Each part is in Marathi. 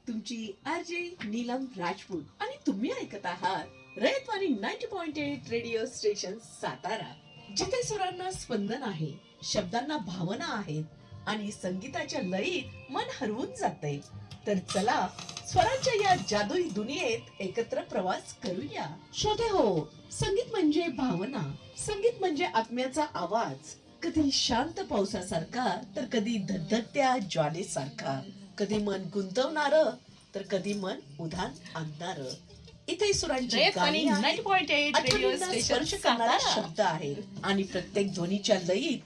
तुमची आरजे नीलम राजपूत आणि तुम्ही ऐकत आहात रयतवाणी 90.8 रेडिओ स्टेशन सातारा, जिथे सुरांना स्पंदन आहे, शब्दांना भावना आहेत आणि संगीताच्या लयीत मन हरवून जाते. तर चला स्वरांच्या या जादुई दुनियेत एकत्र प्रवास करूया. श्रोते हो, संगीत म्हणजे भावना, संगीत म्हणजे आत्म्याचा आवाज, कधी शांत पावसासारखा तर कधी धगधगत्या ज्वालेसारखा, कधी मन गुंतवणार तर कधी मन उधाण आणणार. इथे सुरांची गाणी आहेत, 90.8 रेडिओ आठवणींना स्टेशन स्पर्श करणारे सातारा. शब्द आहेत आणि प्रत्येक ध्वनीच्या लयीत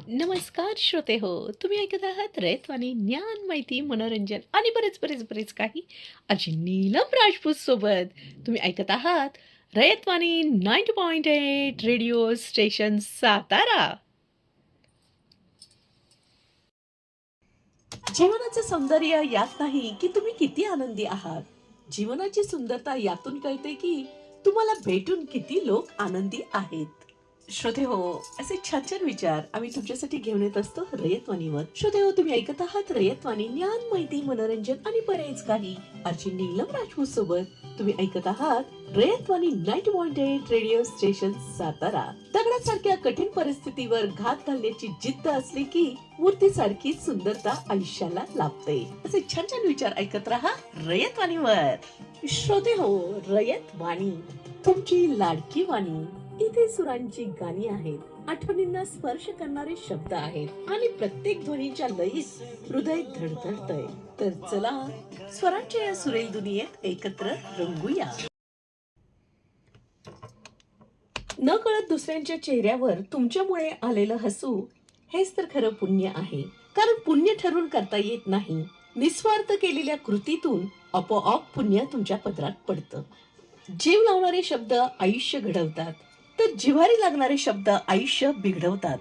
नमस्कार श्रोते हो, तुम्ही ऐकत आहात रयतवाणी, ज्ञान, माहिती, मनोरंजन आणि बरेच बरेच बरेच काही. अशी नीलम राजपूत सोबत तुम्ही ऐकत आहात रयतवाणी 90.8 रेडिओ स्टेशन सातारा. जीवनाचं सौंदर्य यात नाही की तुम्ही किती आनंदी आहात. जीवनाची सुंदरता यातून कळते की तुम्हाला भेटून किती लोक आनंदी आहेत. श्रोते हो, असे छान छान विचार आम्ही तुमच्यासाठी घेऊन येत असतो रयतवाणीवर. श्रोते हो, तुम्ही ऐकत आहात रयतवाणी, ज्ञान, माहिती, मनोरंजन आणि बरेच काही. आरची नीलम राजपूत सोबत तुम्ही ऐकत आहात रयतवाणी 90.8 रेडिओ स्टेशन सातारा. दगडासारख्या कठीण परिस्थितीवर घात घालण्याची जिद्द असली की मूर्तीसारखी सुंदरता आयुष्याला लाभते. असे छान छान विचार ऐकत राहा रयतवाणीवर. श्रोते हो, रयतवाणी तुमची लाडकी वाणी. इथे सुरांची गाणी आहेत, आठवणींना स्पर्श करणारे शब्द आहेत आणि प्रत्येक ध्वनीच्या लयीत हृदय धडधडतय. तर चला स्वरांच्या या सुरेल दुनियेत एकत्र रंगूया. न कळत दुसऱ्यांच्या चेहऱ्यावर तुमच्यामुळे आलेलं हसू हेच तर खरं पुण्य आहे. कारण पुण्य ठरवून करता येत नाही, निस्वार्थ केलेल्या कृतीतून आपोआप पुण्य तुमच्या पदरात पडतं. जीव लावणारे शब्द आयुष्य घडवतात, तर जिव्हारी लागणारे शब्द आयुष्य बिघडवतात.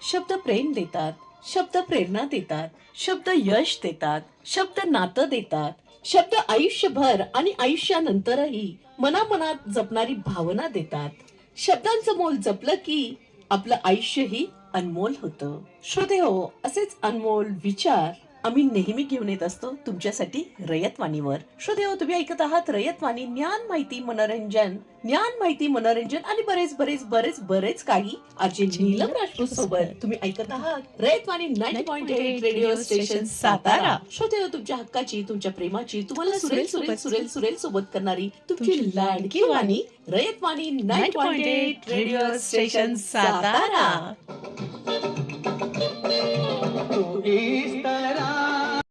शब्द प्रेम देतात, शब्द प्रेरणा देतात, शब्द यश देतात, शब्द नातं देतात, शब्द आयुष्यभर आणि आयुष्यानंतरही मनामनात जपणारी भावना देतात. शब्दांचं मोल जपलं की आपलं आयुष्यही अनमोल होतं. श्रोते हो, असेच अनमोल विचार आम्ही नेहमी घेऊन येत असतो तुमच्यासाठी रयतवाणीवर. श्रोते हो, तुम्ही ऐकत आहात रयतवाणी, ज्ञान, माहिती, मनोरंजन, ज्ञान, माहिती, मनोरंजन आणि बरेच बरेच बरेच बरेच काही. आजी नीलम राजपूत सोबत तुम्ही ऐकत आहात रयतवाणी 90.8 रेडिओ स्टेशन सातारा. श्रोते हो, तुमच्या हक्काची, तुमच्या प्रेमाची, तुम्हाला सुरेल सुरेल सुरेल सुरेल सोबत करणारी तुमची लाडकी वाणी रयतवाणी 90.8 रेडिओ स्टेशन सातारा. इस तरह